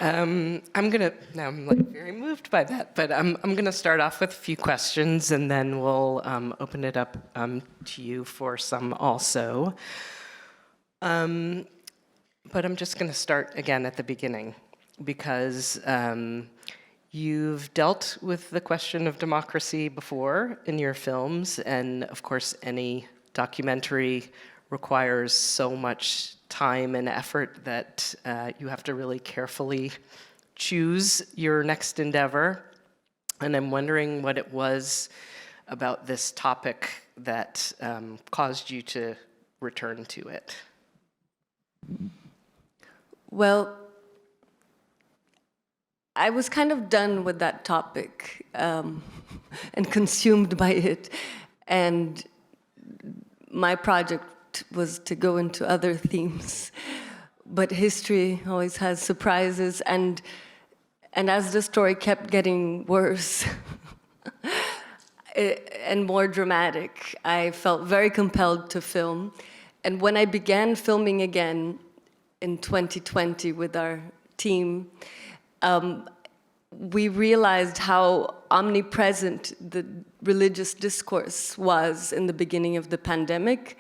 Now I'm like very moved by that, but I'm gonna start off with a few questions and then we'll open it up to you for some also. But I'm just gonna start again at the beginning because you've dealt with the question of democracy before in your films, and of course any documentary requires so much time and effort that you have to really carefully choose your next endeavor. And I'm wondering what it was about this topic that caused you to return to it. Well, I was kind of done with that topic and consumed by it. And my project was to go into other themes. But history always has surprises, and as the story kept getting worse and more dramatic, I felt very compelled to film. And when I began filming again in 2020 with our team, we realized how omnipresent the religious discourse was in the beginning of the pandemic,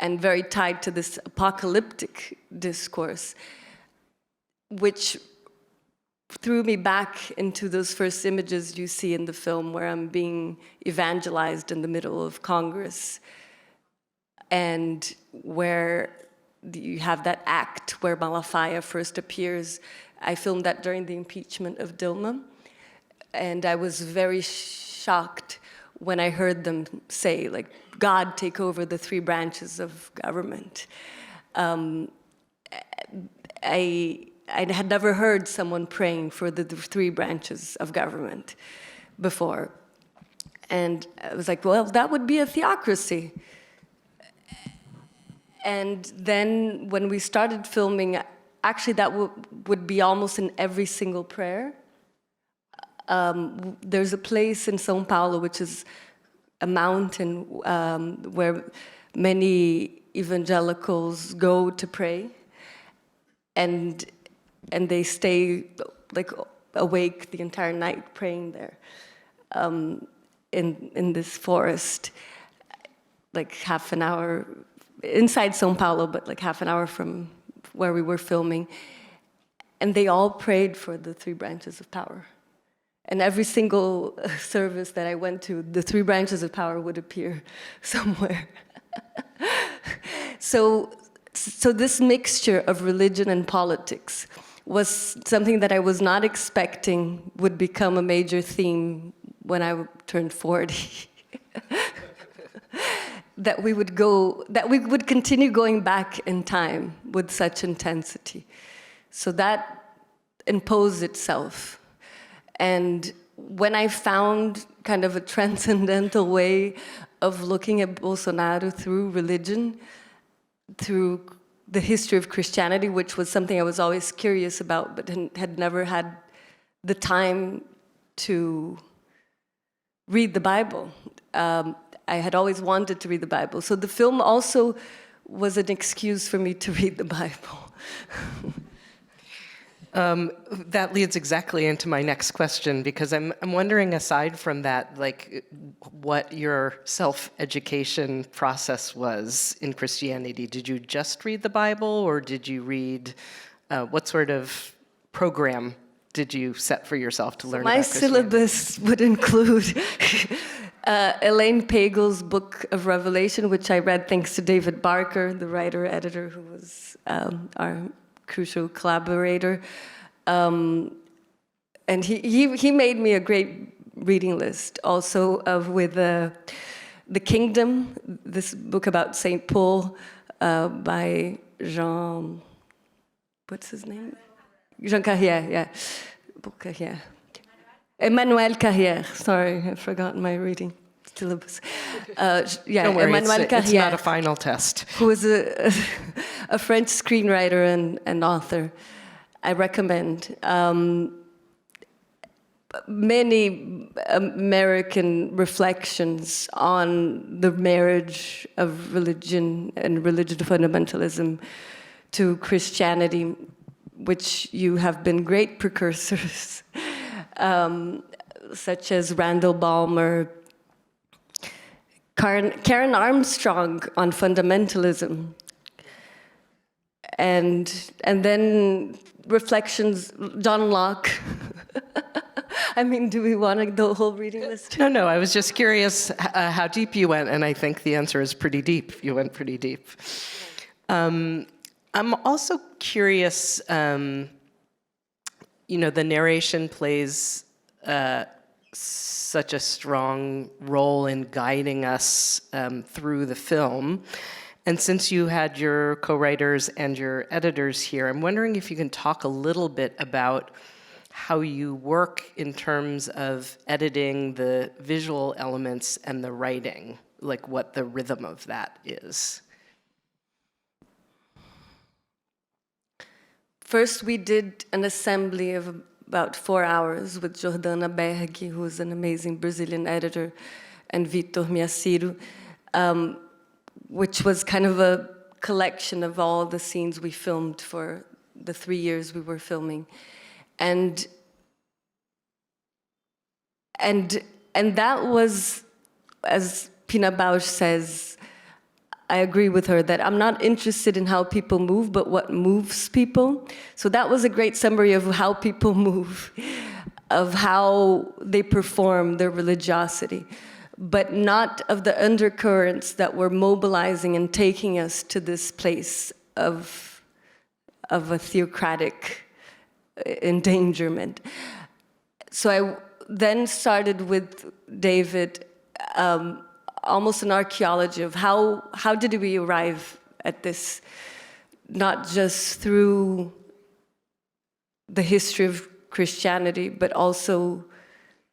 and very tied to this apocalyptic discourse, which threw me back into those first images you see in the film where I'm being evangelized in the middle of Congress, and where you have that act where Malafaia first appears. I filmed that during the impeachment of Dilma, and I was very shocked when I heard them say, like, God take over the three branches of government. I had never heard someone praying for the three branches of government before. And I was like, well, that would be a theocracy. And then when we started filming, actually that would be almost in every single prayer. There's a place in São Paulo, which is a mountain where many evangelicals go to pray, and they stay like awake the entire night praying there in this forest, like half an hour inside São Paulo, but like half an hour from where we were filming, and they all prayed for the three branches of power. And every single service that I went to, the three branches of power would appear somewhere. So this mixture of religion and politics was something that I was not expecting would become a major theme when I turned 40. that we would continue going back in time with such intensity. So that imposed itself. And when I found kind of a transcendental way of looking at Bolsonaro through religion, through the history of Christianity, which was something I was always curious about, but had never had the time to read the Bible. I had always wanted to read the Bible. So the film also was an excuse for me to read the Bible. That leads exactly into my next question, because I'm wondering, aside from that, like, what your self-education process was in Christianity. Did you just read the Bible, or did you read, what sort of program did you set for yourself to learn about Christianity? My syllabus would include Elaine Pagel's Book of Revelation, which I read thanks to David Barker, the writer-editor who was our crucial collaborator. And he made me a great reading list also with The Kingdom, this book about St. Paul by Jean, what's his name? Jean Carrière, yeah. Carrière. Emmanuel Carrière, sorry, I've forgotten my reading syllabus. Yeah, Don't worry, Emmanuel Carrière, it's not a final test. Who is a French screenwriter and author. I recommend. Many American reflections on the marriage of religion and religious fundamentalism to Christianity, which you have been great precursors, such as Randall Balmer, Karen Armstrong on fundamentalism, and then reflections, John Locke. I mean, do we want the whole reading list? No, I was just curious how deep you went, and I think the answer is pretty deep. You went pretty deep. I'm also curious, the narration plays such a strong role in guiding us through the film. And since you had your co-writers and your editors here, I'm wondering if you can talk a little bit about how you work in terms of editing the visual elements and the writing, like what the rhythm of that is. First, we did an assembly of about 4 hours with Jordana Berg, who is an amazing Brazilian editor, and Vitor Miyashiro, which was kind of a collection of all the scenes we filmed for the 3 years we were filming. And that was, as Pina Bausch says, I agree with her, that I'm not interested in how people move, but what moves people. So that was a great summary of how people move, of how they perform their religiosity, but not of the undercurrents that were mobilizing and taking us to this place of a theocratic endangerment. So I then started with David, almost an archaeology of how did we arrive at this, not just through the history of Christianity, but also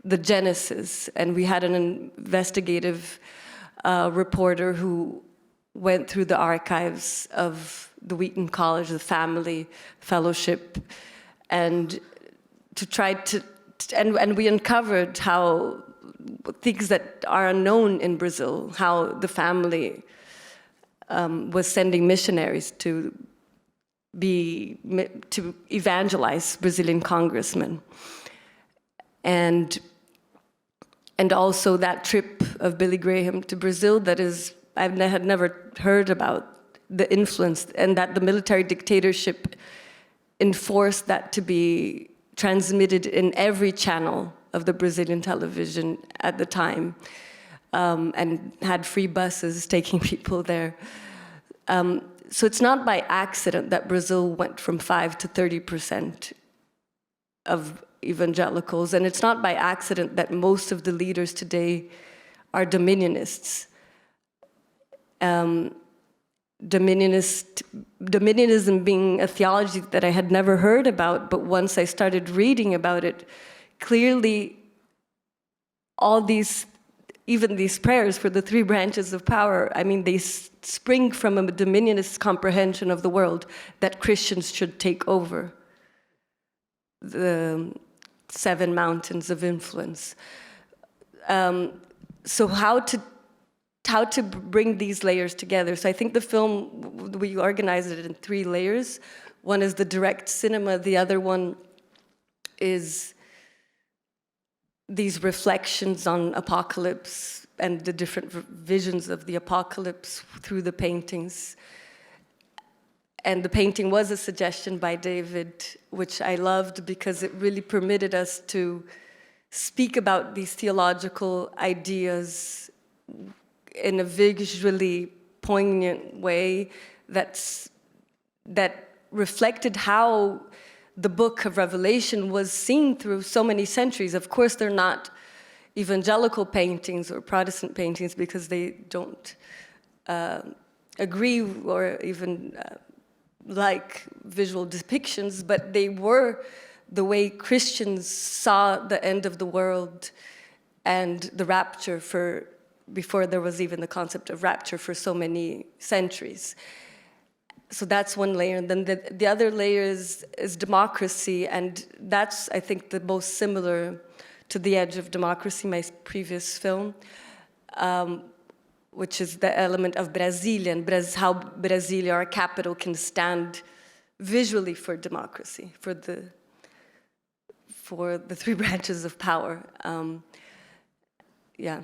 the genesis. And we had an investigative reporter who went through the archives of the Wheaton College, the family fellowship, and to try to, and we uncovered how things that are unknown in Brazil, how the family was sending missionaries to evangelize Brazilian congressmen. And also that trip of Billy Graham to Brazil that is, I had never heard about the influence, and that the military dictatorship enforced that to be transmitted in every channel of the Brazilian television at the time, and had free buses taking people there. So it's not by accident that Brazil went from 5 to 30% of evangelicals, and it's not by accident that most of the leaders today are dominionists. Dominionism being a theology that I had never heard about, but once I started reading about it, clearly all these, even these prayers for the 3 branches of power, I mean, they spring from a dominionist comprehension of the world that Christians should take over the 7 mountains of influence. So how to bring these layers together. So I think the film, we organized it in 3 layers. One is the direct cinema, the other one is these reflections on apocalypse and the different visions of the apocalypse through the paintings. And the painting was a suggestion by David, which I loved because it really permitted us to speak about these theological ideas in a visually poignant way that reflected how the book of Revelation was seen through so many centuries. Of course, they're not evangelical paintings or Protestant paintings because they don't agree or even like visual depictions, but they were the way Christians saw the end of the world and the rapture before there was even the concept of rapture for so many centuries. So that's one layer. And then the other layer is democracy, and that's, I think, the most similar to The Edge of Democracy, my previous film, which is the element of Brasília, and how Brasília, our capital, can stand visually for democracy, for the three branches of power. Yeah.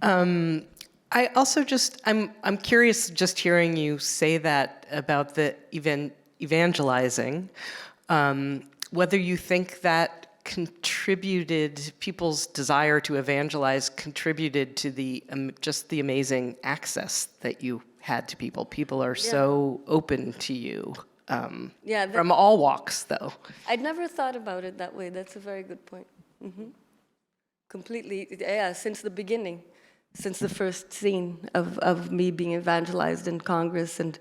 I also I'm curious just hearing you say that about the evangelizing, whether you think that people's desire to evangelize contributed to just the amazing access that you had to people. People are so open to you. From all walks, though. I'd never thought about it that way. That's a very good point. Mm-hmm. Completely, yeah, since the beginning, since the first scene of me being evangelized in Congress. And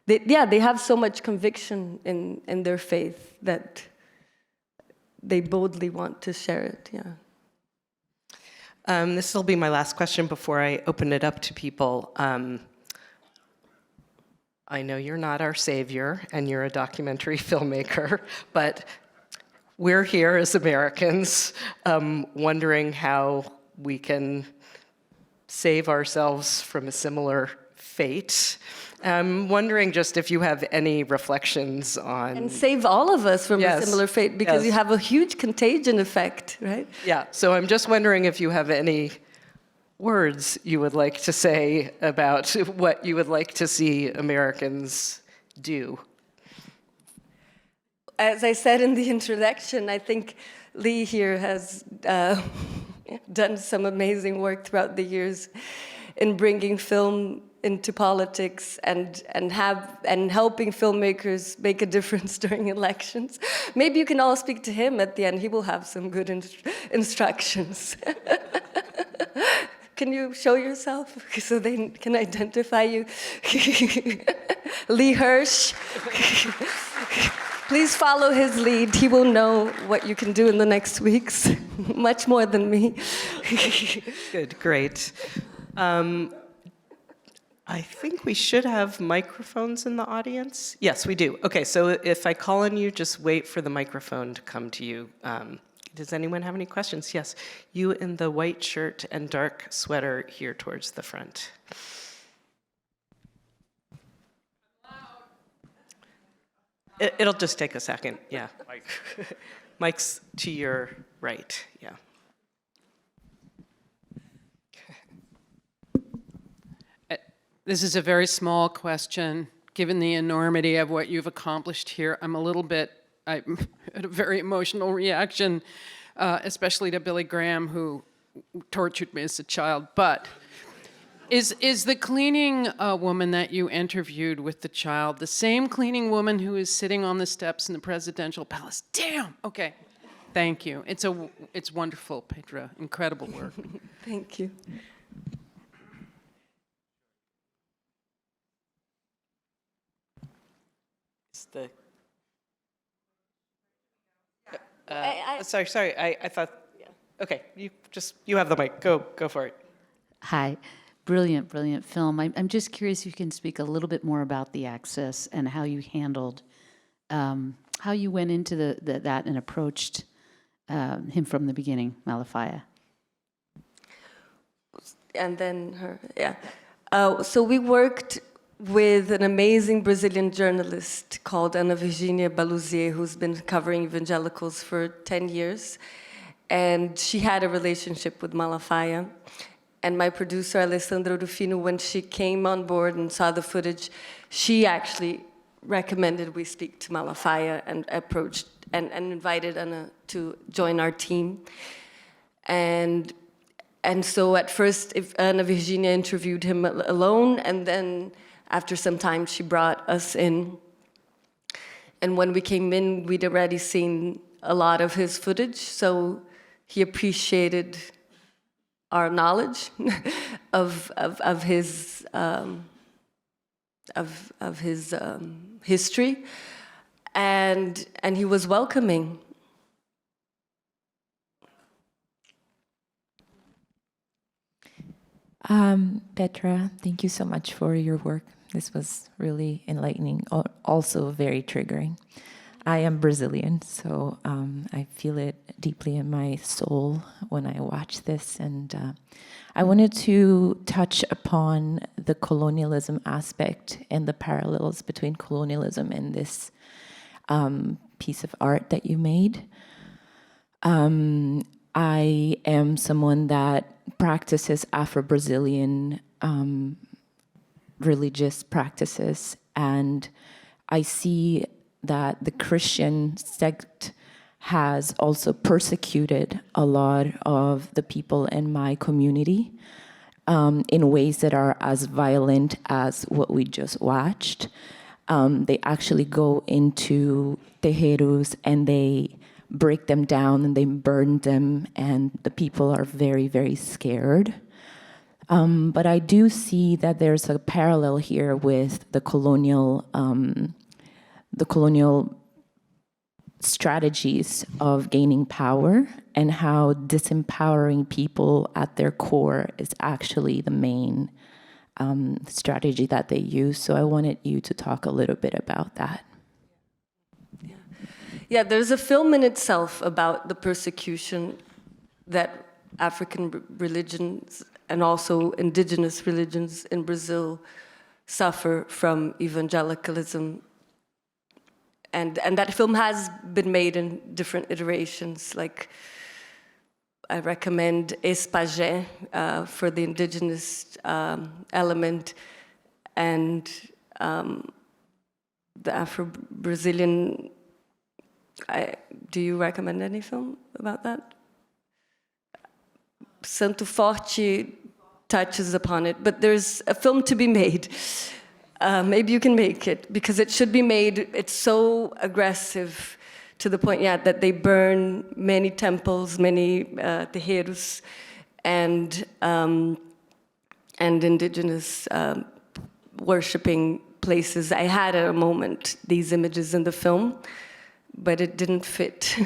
they have so much conviction in their faith that they boldly want to share it, yeah. This will be my last question before I open it up to people. I know you're not our savior, and you're a documentary filmmaker, but we're here as Americans wondering how we can save ourselves from a similar fate. I'm wondering just if you have any reflections on... And save all of us from a similar fate, because you have a huge contagion effect, right? Yeah, so I'm just wondering if you have any words you would like to say about what you would like to see Americans do. As I said in the introduction, I think Lee here has done some amazing work throughout the years in bringing film into politics and helping filmmakers make a difference during elections. Maybe you can all speak to him at the end. He will have some good instructions. Can you show yourself so they can identify you? Lee Hirsch. Please follow his lead. He will know what you can do in the next weeks, much more than me. Good, great. I think we should have microphones in the audience. Yes, we do. Okay, so if I call on you, just wait for the microphone to come to you. Does anyone have any questions? Yes, you in the white shirt and dark sweater here towards the front. It'll just take a second, yeah. Mike's to your right, yeah. This is a very small question. Given the enormity of what you've accomplished here, I had a very emotional reaction, especially to Billy Graham, who tortured me as a child. But is the cleaning woman that you interviewed with the child the same cleaning woman who is sitting on the steps in the presidential palace? Damn! Okay, thank you. It's wonderful, Petra. Incredible work. Thank you. Sorry. I thought. Yeah. Okay, you have the mic. Go for it. Hi, brilliant film. I'm just curious if you can speak a little bit more about the access and how you handled, how you went into that and approached him from the beginning, Malafaia. And then her, yeah. So we worked with an amazing Brazilian journalist called Ana Virginia Baluzier, who's been covering evangelicals for 10 years. And she had a relationship with Malafaia. And my producer, Alessandra Rufino, when she came on board and saw the footage, she actually recommended we speak to Malafaia and approached and invited Ana to join our team. And so at first, Ana Virginia interviewed him alone, and then after some time, she brought us in. And when we came in, we'd already seen a lot of his footage, so he appreciated our knowledge of his history, and he was welcoming. Petra, thank you so much for your work. This was really enlightening, also very triggering. I am Brazilian, so I feel it deeply in my soul when I watch this, and I wanted to touch upon the colonialism aspect and the parallels between colonialism and this piece of art that you made. I am someone that practices Afro-Brazilian religious practices, and I see that the Christian sect has also persecuted a lot of the people in my community in ways that are as violent as what we just watched. They actually go into terreiros and they break them down and they burn them, and the people are very, very scared. But I do see that there's a parallel here with the colonial strategies of gaining power, and how disempowering people at their core is actually the main strategy that they use. So I wanted you to talk a little bit about that. Yeah, there's a film in itself about the persecution that African religions and also indigenous religions in Brazil suffer from evangelicalism. And that film has been made in different iterations. Like, I recommend Espagé for the indigenous element, and the Afro-Brazilian. Do you recommend any film about that? Santo Forte touches upon it, but there's a film to be made. Maybe you can make it, because it should be made. It's so aggressive to the point, yeah, that they burn many temples, many terreiros, and indigenous worshiping places. I had at a moment these images in the film, but it didn't fit.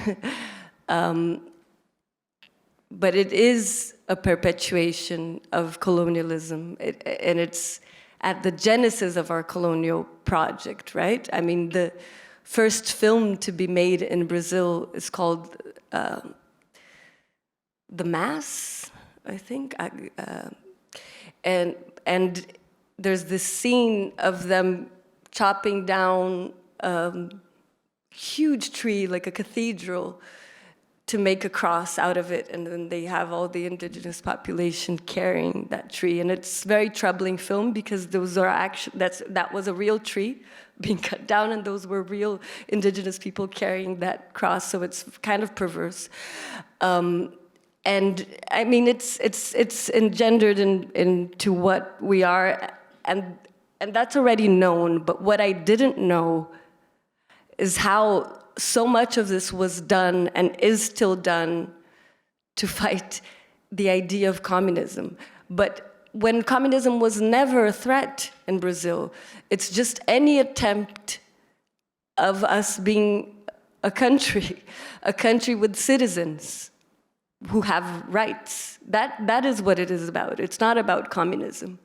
But it is a perpetuation of colonialism, and it's at the genesis of our colonial project, right? I mean, the first film to be made in Brazil is called The Mass, I think. And there's this scene of them chopping down a huge tree, like a cathedral, to make a cross out of it, and then they have all the indigenous population carrying that tree. And it's a very troubling film, because those are that was a real tree being cut down, and those were real indigenous people carrying that cross. So it's kind of perverse. And I mean, it's engendered into what we are, and that's already known. But what I didn't know is how so much of this was done and is still done to fight the idea of communism. But when communism was never a threat in Brazil, it's just any attempt of us being a country with citizens who have rights. That is what it is about. It's not about communism.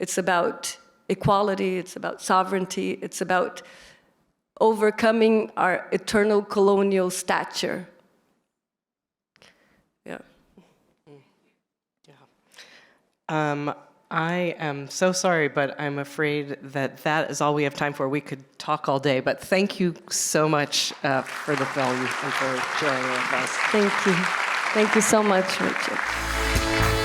It's about equality, it's about sovereignty, it's about overcoming our eternal colonial stature. Yeah. Yeah. I am so sorry, but I'm afraid that is all we have time for. We could talk all day, but thank you so much for the film and for sharing it with us. Thank you. Thank you so much, Rachel.